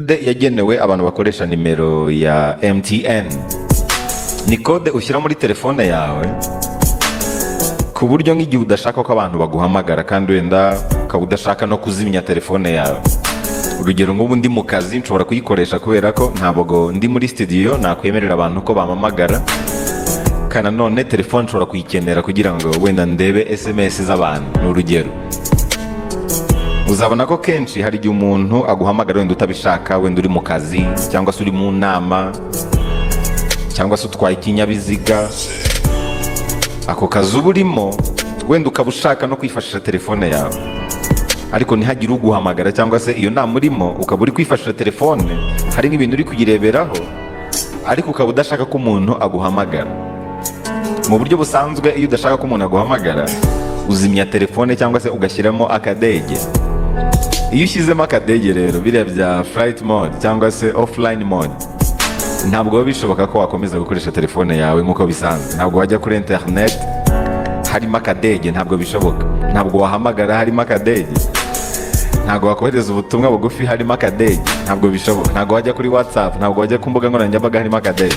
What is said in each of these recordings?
Kode yagenewe abantu bakoresha nimero ya MTN. Ni kode ushyira muri telefone yawe ku buryo nk'igihe udashaka ko abantu baguhamagara kandi wenda ukaba udashaka no kuzimya telefone yawe. Urugero nk'ubu ndi mu kazi nshobora kuyikoresha kubera ko ntabwo ndi muri studio nakwemerera abantu ko bampamagara, kandi none telefone nshobora kuyikenera kugira ngo wenda ndebe SMS z'abantu. Ni urugero, uzabona ko kenshi hari igihe umuntu aguhamagara wenda utabishaka, wenda uri mu kazi cyangwa se uri mu nama cyangwa se utwaye ikinyabiziga. Ako kazi uba urimo wenda ukaba ushaka no kwifashisha telefone yawe, ariko ntihagire uguhamagara, cyangwa se iyo nama urimo ukaba uri kwifashisha telefone, hari nk'ibintu uri kuyireberaho ariko ukaba udashaka ko umuntu aguhamagara. Mu buryo busanzwe iyo udashaka ko umuntu aguhamagara uzimya telefone cyangwa se ugashyiramo akadege. Iyo ushyizemo akadege rero, biriya bya flight mode cyangwa se offline mode, ntabwo biba bishoboka ko wakomeza gukoresha telefone yawe nk'uko bisanzwe. Ntabwo wajya kuri internet harimo akadege, ntabwo bishoboka. Ntabwo wahamagara harimo akadege, ntabwo wakohereza ubutumwa bugufi harimo akadege, ntabwo bishoboka. Ntabwo wajya kuri WhatsApp, ntabwo wajya ku mbuga nkoranyambaga harimo akadege.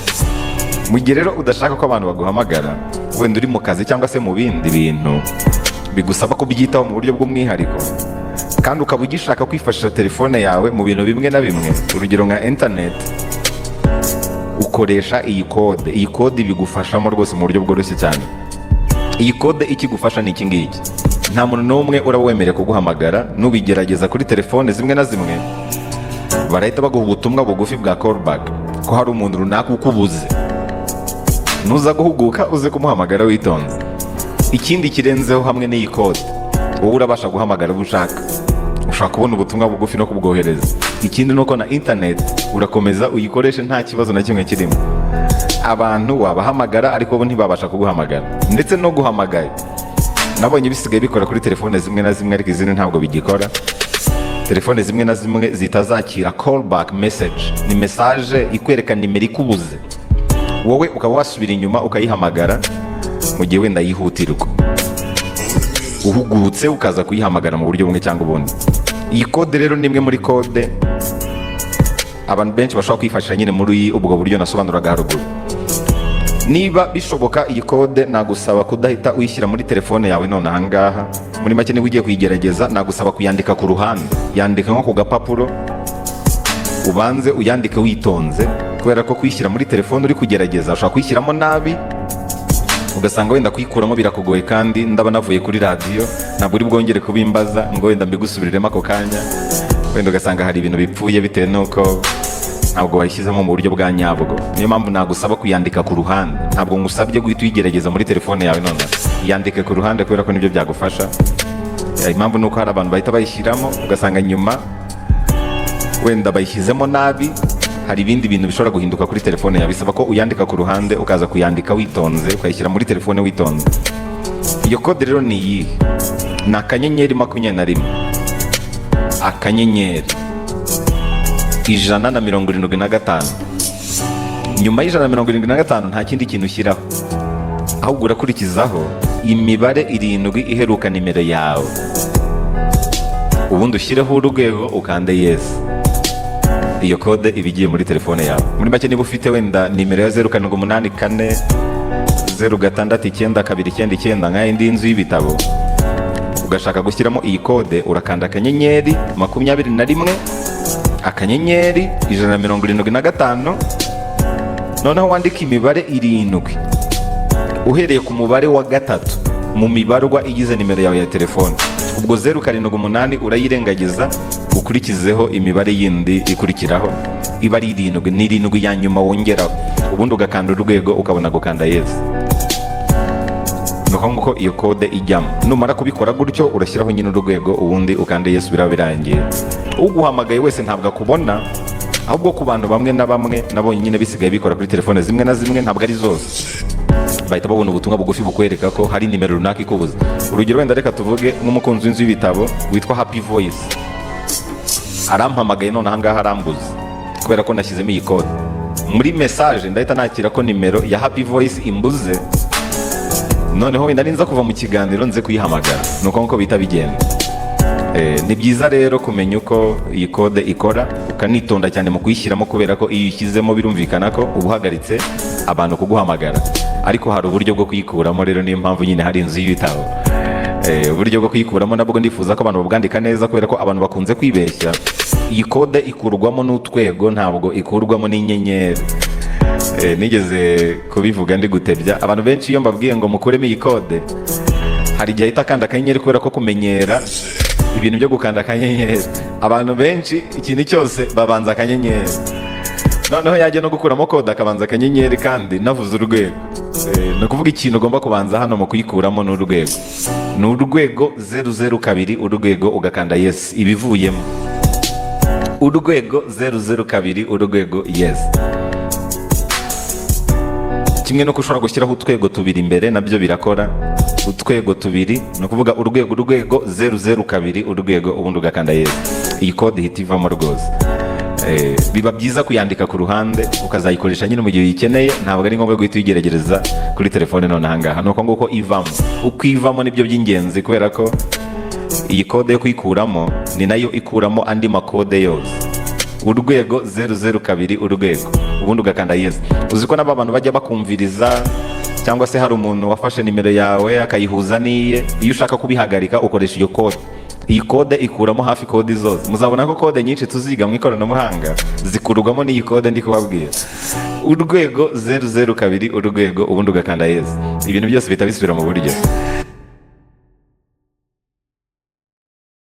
Mu gihe rero udashaka ko abantu baguhamagara, wenda uri mu kazi cyangwa se mu bindi bintu bigusaba kubyitaho mu buryo bw'umwihariko, kandi ukaba ugishaka kwifashisha telefone yawe mu bintu bimwe na bimwe, urugero nka internet, ukoresha iyi kode. Iyi kode bigufashamo rwose mu buryo bworoshye cyane. Iyi kode ikigufasha ni iki ngiki: nta muntu n'umwe uraba wemerewe kuguhamagara. Nubigerageza kuri telefone zimwe na zimwe, barahita baguha ubutumwa bugufi bwa callback ko hari umuntu runaka ukubuze. Nuza guhuguka uze kumuhamagara witonze. Ikindi kirenzeho hamwe n'iyi kode, wowe urabasha guhamagara abo ushaka, ushaka kubona ubutumwa bugufi no kubwohereza. Ikindi nuko na internet urakomeza uyikoreshe nta kibazo na kimwe kirimo. Abantu wabahamagara ariko bo ntibabasha kuguhamagara. Ndetse no guhamagara nabonye bisigaye bikora kuri telefone zimwe na zimwe, ariko izindi ntabwo bigikora. Telefone zimwe na zimwe zitazakira callback message, ni message ikwereka nimero ikubuze, wowe ukaba wasubira inyuma ukayihamagara mu gihe wenda yihutirwa, uhugutse ukaza kuyihamagara mu buryo bumwe cyangwa ubundi. Iyi kode rero ni imwe muri kode abantu benshi bashobora kwifashisha nyine muri ubwo buryo nasobanuraga haruguru. Niba bishoboka, iyi kode nagusaba kudahita uyishyira muri telefone yawe none ahangaha. Muri make niba ugiye kuyigerageza, nagusaba kuyandika ku ruhande. Yandika nko ku gapapuro, ubanze uyandike witonze, kubera ko kuyishyira muri telefone uri kugerageza ushobora kuyishyiramo nabi, ugasanga wenda kuyikuramo birakugoye, kandi ndaba navuye kuri radiyo ntabwo uri bwongere kubimbaza ngo wenda mbigusubiriremo ako kanya. Wenda ugasanga hari ibintu bipfuye bitewe n'uko ntabwo wayishyizemo mu buryo bwa nyabwo. Niyo mpamvu nagusaba kuyandika ku ruhande. Ntabwo ngusabye guhita uyigerageza muri telefone yawe none, yandike ku ruhande kubera ko nibyo byagufasha. Impamvu nuko hari abantu bahita bayishyiramo ugasanga nyuma wenda bayishyizemo nabi, hari ibindi bintu bishobora guhinduka kuri telefone yawe. Bisaba ko uyandika ku ruhande, ukaza kuyandika witonze, ukayishyira muri telefone witonze. Iyo kode rero ni iyi: ni akanyenyeri 21 akanyenyeri 175. Nyuma y'175 nta kindi kintu ushyiraho, ahubwo urakurikizaho imibare 7 iheruka nimero yawe, ubundi ushyireho urwego ukande yes. Iyo kode iba igiye muri telefone yawe. Muri make niba ufite wenda nimero ya 0784 0699299 nka indi nzu y'ibitabo, ugashaka gushyiramo iyi kode, urakanda akanyenyeri 21 akanyenyeri 175, noneho wandika imibare 7 uhereye ku mubare wa 3 mu mibarwa igize nimero yawe ya telefone. Ubwo 078 urayirengagiza, ukurikizeho imibare yindi ikurikiraho, iba ari 7, ni 7 ya nyuma wongeraho, ubundi ugakanda urwego ukabona gukanda yes. Nuko nguko iyo kode ijyamo. Numara kubikora gutyo, urashyiraho nyine urwego, ubundi ukanda yes, biraba birangiye. Uguhamagaye wese ntabwo akubona, ahubwo ku bantu bamwe na bamwe nabonye nyine bisigaye bikora kuri telefone zimwe na zimwe, ntabwo ari zose, bahita babona ubutumwa bugufi bukwereka ko hari nimero runaka ikubuza. Urugero wenda reka tuvuge nk'umukunzi w'inzu y'ibitabo witwa Happy Voice, arampamagaye none ahangaha arambuze kubera ko nashyizemo iyi kode. Muri message ndahita nakira ko nimero ya Happy Voice imbuze, noneho wenda ninza kuva mu kiganiro nze kuyihamagara. Nuko nkuko bita bigenda. Ni byiza rero kumenya uko iyi kode ikora, ukanitonda cyane mu kuyishyiramo, kubera ko iyo ushyizemo birumvikana ko uba uhagaritse abantu kuguhamagara. Ariko hari uburyo bwo kuyikuramo rero, niyo mpamvu nyine hari inzu y'ibitabo. Uburyo bwo kuyikuramo nabwo ndifuza ko abantu babwandika neza, kubera ko abantu bakunze kwibeshya. Iyi kode ikurwamo n'utwego, ntabwo ikurwamo n'inyenyeri. Nigeze kubivuga ndi gutebya abantu benshi, iyo mbabwiye ngo mukuremo iyi kode, hari igihe ahita akanda akanyenyeri, kubera ko kumenyera ibintu byo gukanda akanyenyeri, abantu benshi ikintu cyose babanza akanyenyeri, noneho yajya no gukuramo kode akabanza akanyenyeri, kandi navuze urwego. Ni ukuvuga ikintu ugomba kubanza hano mu kuyikuramo ni urwego. Ni urwego 002 urwego, ugakanda yes, ibivuyemo urwego 002 urwego yes. Kimwe nuko ushobora gushyiraho utwego tubiri imbere, nabyo birakora. Utwego tubiri, ni ukuvuga urwego 002 urwego, ubundi ugakanda yes. Iyi kode ihita ivamo rwose. Biba byiza kuyandika ku ruhande, ukazayikoresha nyine mu gihe uyikeneye. Ntabwo ari ngombwa guhita uyigerageza kuri telefone none ahangaha. Ni uko nguko ivamo. Uko ivamo nibyo by'ingenzi, kubera ko iyi kode yo kuyikuramo ni nayo ikuramo andi makode yose. Urwego 002 urwego, ubundi ugakanda yes. Uzi ko n'aba bantu bajya bakumviriza, cyangwa se hari umuntu wafashe nimero yawe akayihuza n'iye, iyo ushaka kubihagarika ukoresha iyo kode. Iyi kode ikuramo hafi kode zose. Muzabona ko kode nyinshi tuziga mu ikoranabuhanga zikurwamo n'iyi kode ndi kubabwira. Urwego 002 urwego, ubundi ugakanda yes. Ibintu byose bihita bisubira mu buryo.